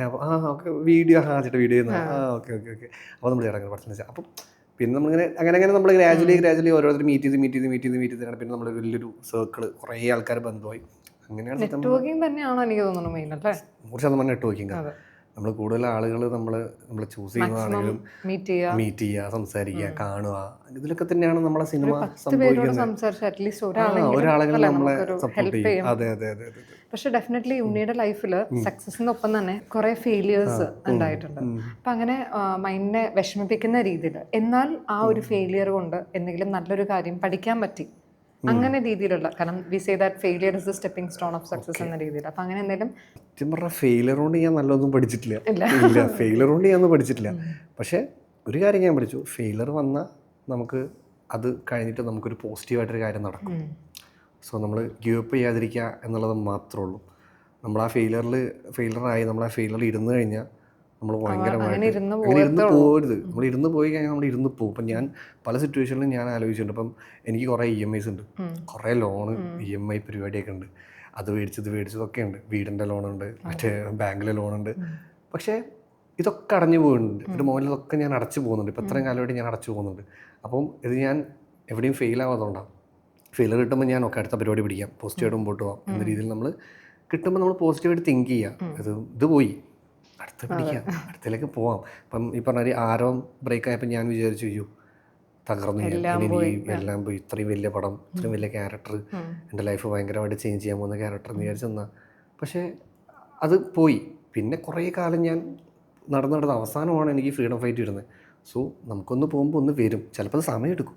അപ്പോൾ ഓക്കെ വീഡിയോ, ചേട്ടാ വീഡിയോ ചെയ്യുന്നത്, ഓക്കെ. അപ്പോൾ നമ്മൾ ചേട്ടാ പഠിച്ചു. അപ്പം പിന്നെ നമ്മളിങ്ങനെ അങ്ങനെ നമ്മൾ ഗ്രാജുവലി ഓരോരുത്തർ മീറ്റ് ചെയ്ത് പിന്നെ നമ്മൾ വലിയൊരു സർക്കിൾ, കുറേ ആൾക്കാർ ബന്ധമായി. അങ്ങനെയാണ് നെറ്റ്വർക്കിംഗ് തന്നെയാണോ എനിക്ക് തോന്നുന്നു മെയിൻ അല്ലേ? 100% നെറ്റ്വർക്കിംഗ്. നമ്മൾ കൂടുതൽ ആളുകൾ നമ്മൾ ചൂസ് ചെയ്യുന്നതാണെങ്കിലും മീറ്റ് ചെയ്യുക, സംസാരിക്കുക, കാണുക, ഇതിലൊക്കെ തന്നെയാണ് നമ്മളെ സിനിമ സംഭവിക്കുന്നത്. ഒരാളെങ്കിലും നമ്മളെ സപ്പോർട്ട് ചെയ്യും. അതെ. പക്ഷെ ഡെഫിനറ്റ്ലി ഉണ്ണിയുടെ ലൈഫിൽ സക്സസിനൊപ്പം തന്നെ കുറെ ഫെയിലിയേഴ്സ് ഉണ്ടായിട്ടുണ്ട്. അപ്പൊ അങ്ങനെ മൈൻഡിനെ വിഷമിപ്പിക്കുന്ന രീതിയിൽ, എന്നാൽ ആ ഒരു ഫെയിലിയർ കൊണ്ട് എന്തെങ്കിലും നല്ലൊരു കാര്യം പഠിക്കാൻ പറ്റി, അങ്ങനെ രീതിയിലുള്ള. കാരണം we say that failure is the stepping stone of success എന്ന രീതിയിൽ. അപ്പൊ അങ്ങനെ എന്തെങ്കിലും. സത്യം പറഞ്ഞാൽ ഫെയിലിയർ കൊണ്ട് ഞാൻ നല്ലതൊന്നും പഠിച്ചിട്ടില്ല. ഫെയിലിയർ കൊണ്ട് ഞാനൊന്നും പഠിച്ചിട്ടില്ല. പക്ഷെ ഒരു കാര്യം ഞാൻ പഠിച്ചു, ഫെയിലിയർ വന്നാൽ നമുക്ക് അത് കഴിഞ്ഞിട്ട് നമുക്കൊരു പോസിറ്റീവായിട്ടൊരു കാര്യം നടക്കും. സോ നമ്മൾ ഗിവ് അപ്പ് ചെയ്യാതിരിക്കുക എന്നുള്ളത് മാത്രമേ ഉള്ളൂ. നമ്മൾ ആ ഫെയിലറായി നമ്മൾ ആ ഫെയിലറിൽ ഇരുന്ന് കഴിഞ്ഞാൽ നമ്മൾ ഭയങ്കരമായിട്ട് അങ്ങനെ ഇരുന്ന് പോകരുത്. നമ്മൾ ഇരുന്ന് പോയി കഴിഞ്ഞാൽ നമ്മൾ ഇരുന്ന് പോകും. ഇപ്പം ഞാൻ പല സിറ്റുവേഷനിലും ഞാൻ ആലോചിച്ചിട്ടുണ്ട്. ഇപ്പം എനിക്ക് കുറേ EMIs ഉണ്ട്, കുറേ ലോണ് EMI പരിപാടിയൊക്കെ ഉണ്ട്. അത് മേടിച്ചതൊക്കെ ഉണ്ട്. വീടിൻ്റെ ലോണുണ്ട്, മറ്റേ ബാങ്കിലെ ലോണുണ്ട്. പക്ഷേ ഇതൊക്കെ അടഞ്ഞു പോകുന്നുണ്ട്. ഒരു മോനിൽ ഇതൊക്കെ ഞാൻ അടച്ചു പോകുന്നുണ്ട്. ഇപ്പം ഇത്രയും കാലമായിട്ട് ഞാൻ അടച്ചു പോകുന്നുണ്ട്. അപ്പം ഇത് ഞാൻ എവിടെയും ഫെയിൽ ആവാതുകൊണ്ടാണ്. ഫെയിലർ കിട്ടുമ്പോൾ ഞാൻ അടുത്ത പരിപാടി പിടിക്കാം, പോസിറ്റീവായിട്ട് മുമ്പോട്ട് പോകാം എന്ന രീതിയിൽ നമ്മൾ കിട്ടുമ്പോൾ നമ്മൾ പോസിറ്റീവായിട്ട് തിങ്ക് ചെയ്യാം. ഇത് പോയി, അടുത്ത് പിടിക്കാം, അടുത്തേക്ക് പോവാം. ഇപ്പം ഈ പറഞ്ഞ ആരവം ബ്രേക്ക് ആയപ്പോൾ ഞാൻ വിചാരിച്ചു, അയ്യോ തകർന്നു, എല്ലാം പോയി, ഇത്രയും വലിയ പടം, ഇത്രയും വലിയ ക്യാരക്ടർ, എൻ്റെ ലൈഫ് ഭയങ്കരമായിട്ട് ചേഞ്ച് ചെയ്യാൻ പോകുന്ന ക്യാരക്ടർ എന്ന് വിചാരിച്ചെന്നാൽ. പക്ഷേ അത് പോയി. പിന്നെ കുറേ കാലം ഞാൻ നടന്ന അവസാനമാണ് എനിക്ക് ഫ്രീഡം ഫൈറ്റ് ഇടുന്നത്. സോ നമുക്കൊന്ന് പോകുമ്പോൾ ഒന്ന് വരും, ചിലപ്പോൾ അത് സമയം എടുക്കും.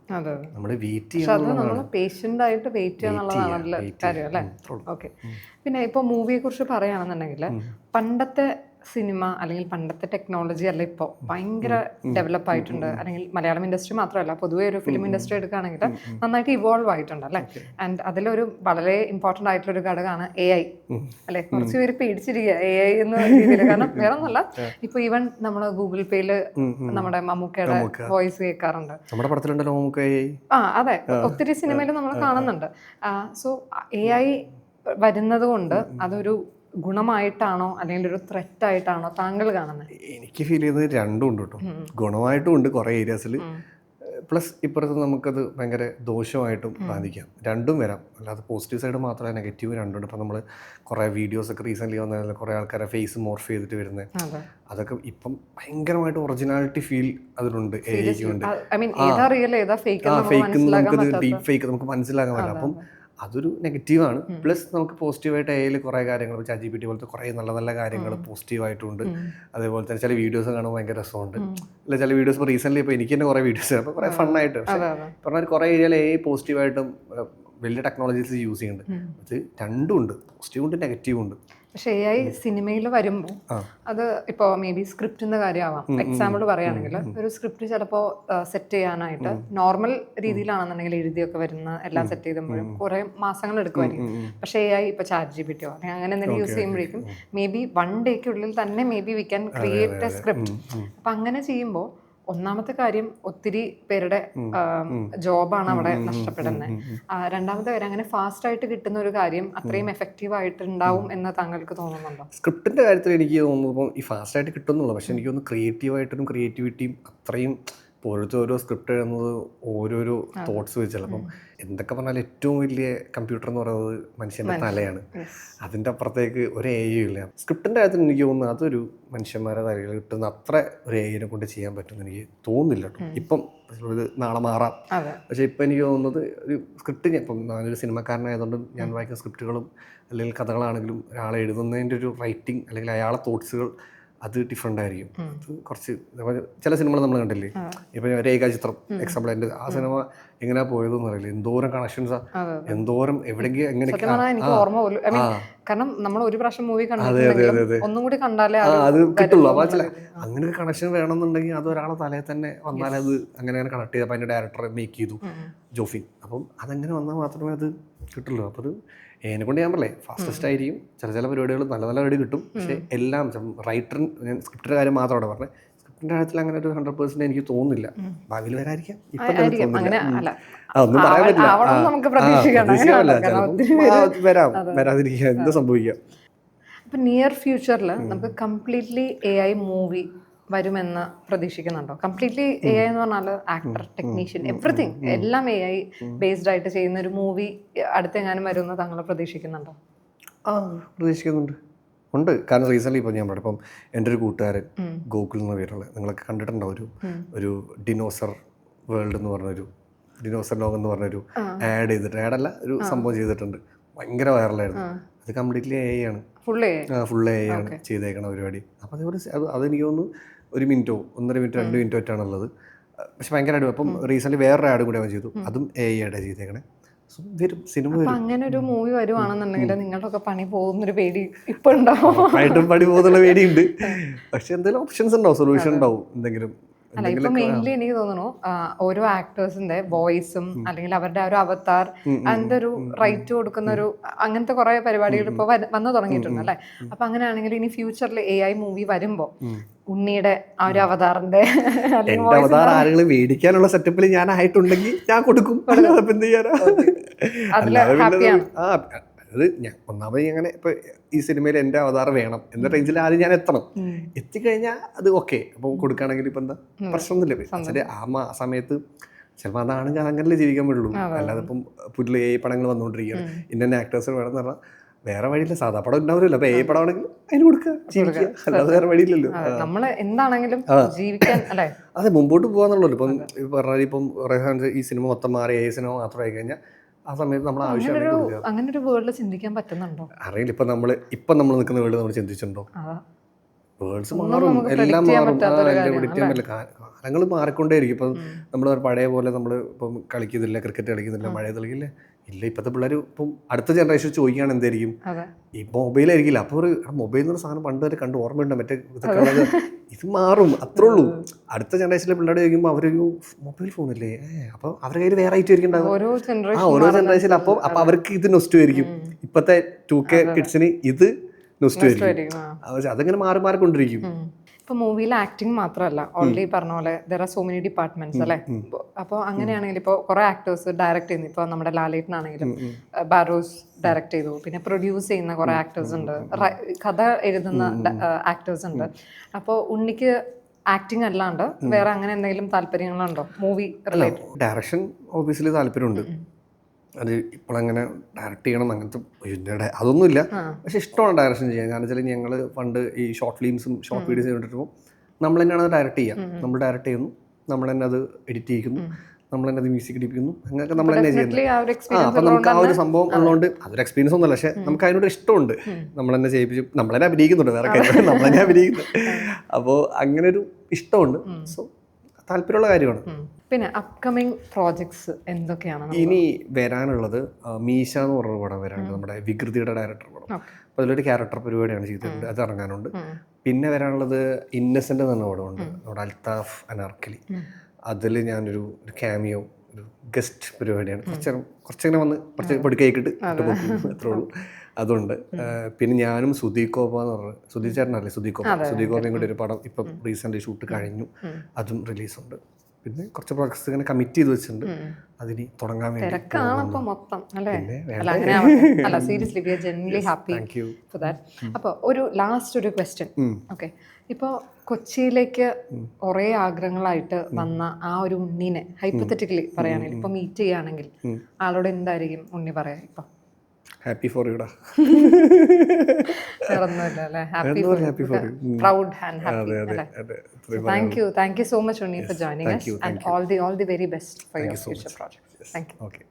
നമ്മൾ വെയിറ്റ് ചെയ്യാൻ, പേഷ്യൻ്റ് ആയിട്ട് വെയിറ്റ് ചെയ്യാന്നുള്ളതാണല്ലോ കാര്യം അല്ലേ? ഓക്കെ. പിന്നെ ഇപ്പോൾ മൂവിയെ കുറിച്ച് പറയുകയാണെന്നുണ്ടെങ്കിൽ പണ്ടത്തെ സിനിമ അല്ലെങ്കിൽ പണ്ടത്തെ ടെക്നോളജി അല്ല ഇപ്പോൾ ഭയങ്കര ഡെവലപ്പ് ആയിട്ടുണ്ട്. അല്ലെങ്കിൽ മലയാളം ഇൻഡസ്ട്രി മാത്രമല്ല, പൊതുവെ ഒരു ഫിലിം ഇൻഡസ്ട്രി എടുക്കുകയാണെങ്കിൽ നന്നായിട്ട് ഇവോൾവ് ആയിട്ടുണ്ട് അല്ലേ? ആൻഡ് അതിലൊരു വളരെ ഇമ്പോർട്ടൻ്റ് ആയിട്ടുള്ളൊരു ഘടകമാണ് AI അല്ലെ? കുറച്ച് പേര് പേടിച്ചിരിക്കുക AI എന്ന രീതിയിൽ. കാരണം വേറെ ഒന്നുമല്ല, ഇപ്പൊ ഈവൻ നമ്മൾ ഗൂഗിൾ പേയില് നമ്മുടെ മമ്മൂക്കയുടെ വോയിസ് കേൾക്കാറുണ്ട്. നമ്മുടെ പടത്തിലുണ്ടല്ലോ മമ്മൂക്ക. അതെ, ഒത്തിരി സിനിമയിൽ നമ്മൾ കാണുന്നുണ്ട്. സോ AI വരുന്നത് കൊണ്ട് അതൊരു ഗുണമായിട്ടാണോ അല്ലെങ്കിൽ ഒരു ത്രെറ്റ് ആയിട്ടാണോ താങ്കൾ കാണുന്നത്? എനിക്ക് ഫീൽ ചെയ്യുന്നത് രണ്ടും ഉണ്ട് കേട്ടോ. ഗുണമായിട്ടും ഉണ്ട് കുറേ ഏരിയാസിൽ, പ്ലസ് ഇപ്പുറത്ത് നമുക്കത് ഭയങ്കര ദോഷമായിട്ടും ബാധിക്കാം. രണ്ടും വരാം, അല്ലാതെ പോസിറ്റീവ് സൈഡ് മാത്രമല്ല നെഗറ്റീവ് രണ്ടുണ്ട്. ഇപ്പം നമ്മൾ കുറേ വീഡിയോസൊക്കെ റീസെൻ്റ്ലി വന്നതിൽ കുറേ ആൾക്കാരെ ഫേസ് മോർഫ് ചെയ്തിട്ട് വരുന്നത്, അതൊക്കെ ഇപ്പം ഭയങ്കരമായിട്ട് ഒറിജിനാലിറ്റി ഫീൽ അതിലുണ്ട്. ഫേക്ക് നമുക്ക് ഡീപ് ഫേക്ക് നമുക്ക് മനസ്സിലാക്കാൻ പറ്റില്ല. അപ്പം അതൊരു നെഗറ്റീവാണ്. പ്ലസ് നമുക്ക് പോസിറ്റീവായിട്ട് എയിൽ കുറേ കാര്യങ്ങൾ ChatGPT പോലത്തെ കുറേ നല്ല നല്ല കാര്യങ്ങൾ പോസിറ്റീവായിട്ടുണ്ട്. അതേപോലെ തന്നെ ചില വീഡിയോസ് കാണുമ്പോൾ ഭയങ്കര രസമുണ്ട്. അല്ല ചില വീഡിയോസ് ഇപ്പോൾ റീസെൻ്റ്ലി ഇപ്പോൾ എനിക്ക് തന്നെ കുറേ വീഡിയോസ് അപ്പോൾ കുറേ ഫണ്ണായിട്ട്, പക്ഷേ പറഞ്ഞാൽ കുറേ ഏരിയയിൽ പോസിറ്റീവായിട്ടും വലിയ ടെക്നോളജീസ് യൂസ് ചെയ്യുന്നുണ്ട്. അത് രണ്ടും ഉണ്ട്, പോസിറ്റീവും ഉണ്ട് നെഗറ്റീവും ഉണ്ട്. പക്ഷേ AI സിനിമയിൽ വരുമ്പോൾ അത് ഇപ്പോൾ മേ ബി സ്ക്രിപ്റ്റിൻ്റെ കാര്യമാവാം. എക്സാമ്പിൾ പറയുകയാണെങ്കിൽ ഒരു സ്ക്രിപ്റ്റ് ചിലപ്പോൾ സെറ്റ് ചെയ്യാനായിട്ട് നോർമൽ രീതിയിലാണെന്നുണ്ടെങ്കിൽ എഴുതിയൊക്കെ വരുന്ന എല്ലാം സെറ്റ് ചെയ്തുമ്പോഴും കുറേ മാസങ്ങൾ എടുക്കുമായിരിക്കും. പക്ഷേ AI ഇപ്പോൾ ChatGPT അല്ലെങ്കിൽ അങ്ങനെ എന്തെങ്കിലും യൂസ് ചെയ്യുമ്പോഴേക്കും മേ ബി 1 ഡേക്കുള്ളിൽ തന്നെ may be we can create A script. അപ്പം അങ്ങനെ ചെയ്യുമ്പോൾ ഒന്നാമത്തെ കാര്യം ഒത്തിരി പേരുടെ ജോബാണ് അവിടെ നഷ്ടപ്പെടുന്നത്. രണ്ടാമത്തെ കാര്യം അങ്ങനെ ഫാസ്റ്റ് ആയിട്ട് കിട്ടുന്ന ഒരു കാര്യം അത്രയും എഫക്റ്റീവ് ആയിട്ട് ഉണ്ടാവും എന്ന് താങ്കൾക്ക് തോന്നുന്നുണ്ടോ? സ്ക്രിപ്റ്റിന്റെ കാര്യത്തിൽ എനിക്ക് തോന്നുന്നു ഈ ഫാസ്റ്റ് ആയിട്ട് കിട്ടുന്നുള്ളൂ, പക്ഷെ എനിക്ക് തോന്നുന്നു ക്രിയേറ്റീവായിട്ടും ക്രിയേറ്റിവിറ്റിയും അത്രയും ഓരോ സ്ക്രിപ്റ്റ് എഴുതുന്നത് ഓരോരോ തോട്ട്സ് വെച്ചല്ല. അപ്പം എന്തൊക്കെ പറഞ്ഞാൽ ഏറ്റവും വലിയ കമ്പ്യൂട്ടർ എന്ന് പറയുന്നത് മനുഷ്യൻ്റെ തലയാണ്. അതിൻ്റെ അപ്പുറത്തേക്ക് ഒരു AI ഇല്ല. സ്ക്രിപ്റ്റിൻ്റെ കാര്യത്തിൽ എനിക്ക് തോന്നുന്നു അതൊരു മനുഷ്യന്മാരെ തലയിൽ കിട്ടുന്ന അത്ര ഒരു AI കൊണ്ട് ചെയ്യാൻ പറ്റുമെന്ന് എനിക്ക് തോന്നുന്നില്ല കേട്ടോ. ഇപ്പം ഇത് നാളെ മാറാം, പക്ഷേ ഇപ്പം എനിക്ക് തോന്നുന്നത് ഒരു സ്ക്രിപ്റ്റ് ഇപ്പം ഞാനൊരു സിനിമക്കാരനായതുകൊണ്ട് ഞാൻ വായിക്കുന്ന സ്ക്രിപ്റ്റുകളും അല്ലെങ്കിൽ കഥകളാണെങ്കിലും ഒരാളെ എഴുതുന്നതിൻ്റെ ഒരു റൈറ്റിംഗ് അല്ലെങ്കിൽ അയാളെ തോട്ട്സുകൾ അത് ഡിഫറെൻ്റ് ആയിരിക്കും. അത് കുറച്ച് ചില സിനിമകൾ നമ്മൾ കണ്ടില്ലേ, ഇപ്പം രേഖാചിത്രം എക്സാമ്പിൾ, എൻ്റെ ആ സിനിമ എങ്ങനെയാ പോയതെന്ന് അറിയില്ല, എന്തോരം കണക്ഷൻസാ, എന്തോരം എവിടെയെങ്കിലും എനിക്ക് ഓർമ്മ പോലും. കാരണം നമ്മൾ ഒരു പ്രാവശ്യം മൂവി കണ്ടിട്ടുണ്ടെങ്കിലും ഒന്നും കൂടി കണ്ടാലേ അത് കിട്ടുള്ളൂ. അപ്പോൾ അങ്ങനെ കണക്ഷൻ വേണമെന്നുണ്ടെങ്കിൽ അത് ഒരാളെ തലയിൽ തന്നെ വന്നാലേ അത് അങ്ങനെ കണക്ട് ചെയ്ത് അപ്പം അതിൻ്റെ ഡയറക്ടറെ മേക്ക് ചെയ്തു ജോഫിൻ. അപ്പം അതങ്ങനെ വന്നാൽ മാത്രമേ അത് കിട്ടുള്ളൂ. അപ്പോൾ അത് എന്നെ കൊണ്ട് ഞാൻ പറയേ ഫാസ്റ്റസ്റ്റ് ആയിരിക്കും. ചില പരിപാടികൾ നല്ല പരിപാടി കിട്ടും, പക്ഷേ എല്ലാം റൈറ്ററിന് ഞാൻ സ്ക്രിപ്റ്റിൻ്റെ കാര്യം മാത്രം അവിടെ പറഞ്ഞത്. സ്ക്രിപ്റ്റിൻ്റെ കാര്യത്തിൽ അങ്ങനെ ഒരു 100% എനിക്ക് തോന്നുന്നില്ല. ഭാവിയിൽ വരാതിരിക്കാം, ഇപ്പം ഒന്നും പറയാൻ പറ്റില്ല. വരാതിരിക്കുക, എന്ത് സംഭവിക്കാം. അപ്പം നിയർ ഫ്യൂച്ചറിൽ നമുക്ക് കംപ്ലീറ്റ്ലി AI മൂവി വരുമെന്ന് പ്രതീക്ഷിക്കുന്നുണ്ടോ? കംപ്ലീറ്റ്ലി AI എന്ന് പറഞ്ഞാൽ ആക്ടർ, ടെക്നീഷ്യൻ, എവറിത്തിങ് എല്ലാം AI ബേസ്ഡ് ആയിട്ട് ചെയ്യുന്ന ഒരു മൂവി അടുത്തെങ്ങാനും വരുമെന്ന് താങ്കൾ പ്രതീക്ഷിക്കുന്നുണ്ടോ? പ്രതീക്ഷിക്കുന്നുണ്ട്, ഉണ്ട്. കാരണം റീസെൻ്റ്ലി ഇപ്പോൾ ഞാൻ പറയാം, ഇപ്പം എൻ്റെ ഒരു കൂട്ടുകാരൻ ഗോകുൽ എന്ന പേരുള്ള, നിങ്ങളൊക്കെ കണ്ടിട്ടുണ്ടോ, ഒരു ഡിനോസർ വേൾഡ് എന്ന് പറഞ്ഞൊരു ഡിനോസർ ലോകം എന്ന് പറഞ്ഞൊരു ആഡ് ചെയ്തിട്ട്, ആഡല്ല ഒരു സംഭവം ചെയ്തിട്ടുണ്ട്, ഭയങ്കര വൈറലായിരുന്നു. അത് കംപ്ലീറ്റ്ലി AI ആണ്, ഫുൾ AI ആണ് ചെയ്തേക്കണ പരിപാടി. അപ്പോൾ അതേപോലെ അതെനിക്ക് തോന്നുന്നു 1 മിനിറ്റോ 1.5 മിനിറ്റ് 2 മിനിറ്റോ ആയിട്ടാണുള്ളത്, പക്ഷെ ഭയങ്കര ആഡ്. അപ്പം റീസെൻ്റ്ലി വേറൊരു ആഡ് കൂടി അവൻ ചെയ്തു, അതും AI ആയിട്ടാണ് ചെയ്തേക്കണേ. സിനിമ അങ്ങനെ ഒരു മൂവി വരുവാണെന്നുണ്ടെങ്കിൽ നിങ്ങളുടെ പണി പോകുന്നൊരു പേടി ഇപ്പൊ ഉണ്ടാവും. പണി പോകുന്നുള്ള പേടിയുണ്ട്, പക്ഷെ എന്തെങ്കിലും ഓപ്ഷൻസ് ഉണ്ടാവും, സൊല്യൂഷൻ ഉണ്ടാവും എന്തെങ്കിലും. അല്ല, ഇപ്പൊ മെയിൻലി എനിക്ക് തോന്നുന്നു ഓരോ ആക്ടേഴ്സിന്റെ വോയിസും അല്ലെങ്കിൽ അവരുടെ ആ ഒരു അവതാർ അതിന്റെ ഒരു റൈറ്റ് കൊടുക്കുന്ന ഒരു അങ്ങനത്തെ കുറെ പരിപാടികൾ ഇപ്പൊ വന്നു തുടങ്ങിയിട്ടുണ്ട് അല്ലെ. അപ്പൊ അങ്ങനെയാണെങ്കിൽ ഇനി ഫ്യൂച്ചറിൽ AI മൂവി വരുമ്പോ ഉണ്ണിയുടെ ആ ഒരു അവതാറിന്റെ അവതാർ ആരെങ്കിലും മേടിക്കാനുള്ള സെറ്റപ്പിൽ ഞാൻ ആയിട്ടുണ്ടെങ്കിൽ ഞാൻ കൊടുക്കും. അത് ഞാൻ ഒന്നാമത് അങ്ങനെ ഇപ്പൊ ഈ സിനിമയിൽ എൻ്റെ അവതാർ വേണം എന്ന റേഞ്ചിൽ ആദ്യം ഞാൻ എത്തണം. എത്തിക്കഴിഞ്ഞാൽ അത് ഓക്കെ, അപ്പോൾ കൊടുക്കുകയാണെങ്കിൽ ഇപ്പം എന്താ പ്രശ്നമൊന്നുമില്ല. ആ സമയത്ത് ചിലപ്പോൾ അതാണ് ഞാൻ അങ്ങനെ ജീവിക്കാൻ പറ്റുള്ളൂ. അല്ലാതെ ഇപ്പം പുതിയ AI പടങ്ങൾ വന്നുകൊണ്ടിരിക്കുകയാണ്, ഇന്ന ആക്ടേഴ്സ് വേണമെന്ന് പറഞ്ഞാൽ വേറെ വഴിയില്ല. സാധാ പടം ഉണ്ടാവില്ലല്ലോ, അപ്പൊ AI പടം ആണെങ്കിൽ അതിന് കൊടുക്കുക, ജീവിക്കുക, അല്ലാതെ വേറെ വഴിയില്ലല്ലോ. നമ്മള് എന്താണെങ്കിലും ജീവിക്കാൻ അല്ലേ, അതെ, മുമ്പോട്ട് പോകാന്നുള്ളൂ. ഇപ്പം പറഞ്ഞാൽ ഇപ്പം ഈ സിനിമ മൊത്തം മാറി AI സിനിമ മാത്രമായി കഴിഞ്ഞാൽ ആ സമയത്ത് നമ്മൾ അങ്ങനെ ഒരു വേൾഡിൽ ചിന്തിക്കാൻ പറ്റുന്നുണ്ടോ അറിയില്ല. ഇപ്പം നമ്മൾ നിൽക്കുന്ന വേൾഡ് നമ്മൾ ചിന്തിച്ചിട്ടുണ്ടോ? വേൾഡ്സ് മാറും, എല്ലാം മാറും, കാലങ്ങൾ മാറിക്കൊണ്ടേയിരിക്കും. ഇപ്പം നമ്മൾ പഴയ പോലെ നമ്മൾ ഇപ്പം കളിക്കുന്നില്ല, ക്രിക്കറ്റ് കളിക്കുന്നില്ല, മഴ കളിക്കില്ലേ, ഇല്ല. ഇപ്പോഴത്തെ പിള്ളേർ ഇപ്പം അടുത്ത ജനറേഷൻ ചോദിക്കുകയാണ് എന്തായിരിക്കും, ഈ മൊബൈലായിരിക്കില്ല. അപ്പോൾ ഒരു മൊബൈൽ എന്നൊരു സാധനം പണ്ട് വരെ കണ്ട് ഓർമ്മയുണ്ട്, മറ്റേ ഇതൊക്കെ ഇത് മാറും, അത്രേ ഉള്ളൂ. അടുത്ത ജനറേഷനിലെ പിള്ളേർ ചോദിക്കുമ്പോൾ അവരൊരു മൊബൈൽ ഫോണില്ലേ, അപ്പോൾ അവരുടെ കയ്യിൽ വേറെ ഐറ്റം ആയിരിക്കും ഉണ്ടാകും. ഓരോ ജനറേഷനിൽ അപ്പോൾ അവർക്ക് ഇത് നൊസ്റ്റു ആയിരിക്കും. ഇപ്പോഴത്തെ 2K കിഡ്സിന് ഇത് നൊസ്റ്റു ആയിരിക്കും. അതങ്ങനെ മാറിക്കൊണ്ടിരിക്കും. ഇപ്പൊ മൂവിയിൽ ആക്ടിങ് മാത്രമല്ല, ഓൾറെഡി പറഞ്ഞ പോലെ there are so many departments അല്ലേ. അപ്പോൾ അങ്ങനെയാണെങ്കിൽ ഇപ്പോൾ കുറെ ആക്ടേഴ്സ് ഡയറക്ട് ചെയ്യുന്നു. ഇപ്പോൾ നമ്മുടെ ലാലേട്ടനാണെങ്കിലും ബാരോസ് ഡയറക്ട് ചെയ്തു, പിന്നെ പ്രൊഡ്യൂസ് ചെയ്യുന്ന കുറെ ആക്ടേഴ്സ് ഉണ്ട്, കഥ എഴുതുന്ന ആക്ടേഴ്സ് ഉണ്ട്. അപ്പോൾ ഉണ്ണിക്ക് ആക്ടിങ് അല്ലാണ്ട് വേറെ അങ്ങനെ എന്തെങ്കിലും താല്പര്യങ്ങളുണ്ടോ മൂവി റിലേറ്റഡ്? ഡയറക്ഷൻ ഓബിയസ്ലി താല്പര്യമുണ്ട്. അത് ഇപ്പോഴങ്ങനെ ഡയറക്റ്റ് ചെയ്യണം അങ്ങനത്തെ ഇതിൻ്റെ അതൊന്നുമില്ല. പക്ഷെ ഇഷ്ടമാണ് ഡയറക്ഷൻ ചെയ്യാൻ. കാരണം വെച്ചാൽ ഞങ്ങൾ പണ്ട് ഈ ഷോർട്ട് ഫിലിംസും ഷോർട്ട് വീഡിയോസും കണ്ടിട്ടുമ്പോൾ നമ്മൾ തന്നെയാണ് അത് ഡയറക്റ്റ് ചെയ്യുക. നമ്മൾ ഡയറക്റ്റ് ചെയ്യുന്നു, നമ്മൾ തന്നെ അത് എഡിറ്റ് ചെയ്യിക്കുന്നു, നമ്മൾ തന്നെ അത് മ്യൂസിക് ഇടിപ്പിക്കുന്നു, അങ്ങനെയൊക്കെ നമ്മൾ തന്നെ ചെയ്യുന്നത്. അപ്പം നമുക്ക് ആ ഒരു സംഭവം ഉള്ളതുകൊണ്ട് അതൊരു എക്സ്പീരിയൻസ് ഒന്നുമല്ല, പക്ഷേ നമുക്ക് അതിനോട് ഇഷ്ടമുണ്ട്. നമ്മൾ തന്നെ ചെയ്യിപ്പിച്ചു, നമ്മൾ തന്നെ അഭിനയിക്കുന്നുണ്ട്, വേറെ കാര്യം നമ്മൾ തന്നെ അഭിനയിക്കുന്നു. അപ്പോൾ അങ്ങനെ ഒരു ഇഷ്ടമുണ്ട്. സോ താല്പര്യമുള്ള കാര്യമാണ്. പിന്നെ അപ്കമിങ് പ്രോജക്ട്സ് എന്തൊക്കെയാണ്? ഇനി വരാനുള്ളത് മീശ എന്ന് പറഞ്ഞ പടം വരാനുണ്ട്, നമ്മുടെ വികൃതിയുടെ ഡയറക്ടർ പടം. അപ്പോൾ അതിലൊരു ക്യാരക്ടർ പരിപാടിയാണ് ചെയ്തിട്ടുണ്ട്, അത് ഇറങ്ങാനുണ്ട്. പിന്നെ വരാനുള്ളത് ഇന്നസെൻ്റ് എന്ന് പറഞ്ഞ പടമുണ്ട്, നമ്മുടെ അൽത്താഫ് അനാർക്കലി. അതിൽ ഞാനൊരു ക്യാമിയോ, ഒരു ഗസ്റ്റ് പരിപാടിയാണ്. കുറച്ചങ്ങനെ വന്ന് കുറച്ച് പൊടിക്കൈക്കിട്ട് അത്രേ ഉള്ളൂ. അതുണ്ട്. പിന്നെ ഞാനും സുധീകോപ്പ എന്ന് പറഞ്ഞ സുധീചേട്ടനല്ലേ, സുധീകോപ്പയും കൂടി ഒരു പടം ഇപ്പം റീസെൻ്റ് ഷൂട്ട് കഴിഞ്ഞു, അതും റിലീസുണ്ട്. പിന്നെ കുറച്ച് പ്രോജക്ട്സ് ഇങ്ങനെ കമ്മിറ്റ് ചെയ്ത് വെച്ചിട്ടുണ്ട്, അതിന് തുടങ്ങാൻ വേണ്ടി. അപ്പോൾ ഒരു ലാസ്റ്റ് ഒരു ക്വസ്റ്റ്യൻ. ഓക്കെ, ഇപ്പോൾ കൊച്ചിയിലേക്ക് കുറേ ആഗ്രഹങ്ങളായിട്ട് വന്ന ആ ഒരു ഉണ്ണീനെ ഹൈപ്പോത്തറ്റിക്കലി പറയുകയാണെങ്കിൽ ഇപ്പൊ മീറ്റ് ചെയ്യുകയാണെങ്കിൽ ആളോട് എന്തായിരിക്കും ഉണ്ണി പറയാ? ഇപ്പൊ ഹാപ്പി ഫോർ യുടാ. Proud and happy. Thank you so much, Unni, for joining us, and all the very best for your future projects. Thank you. Okay.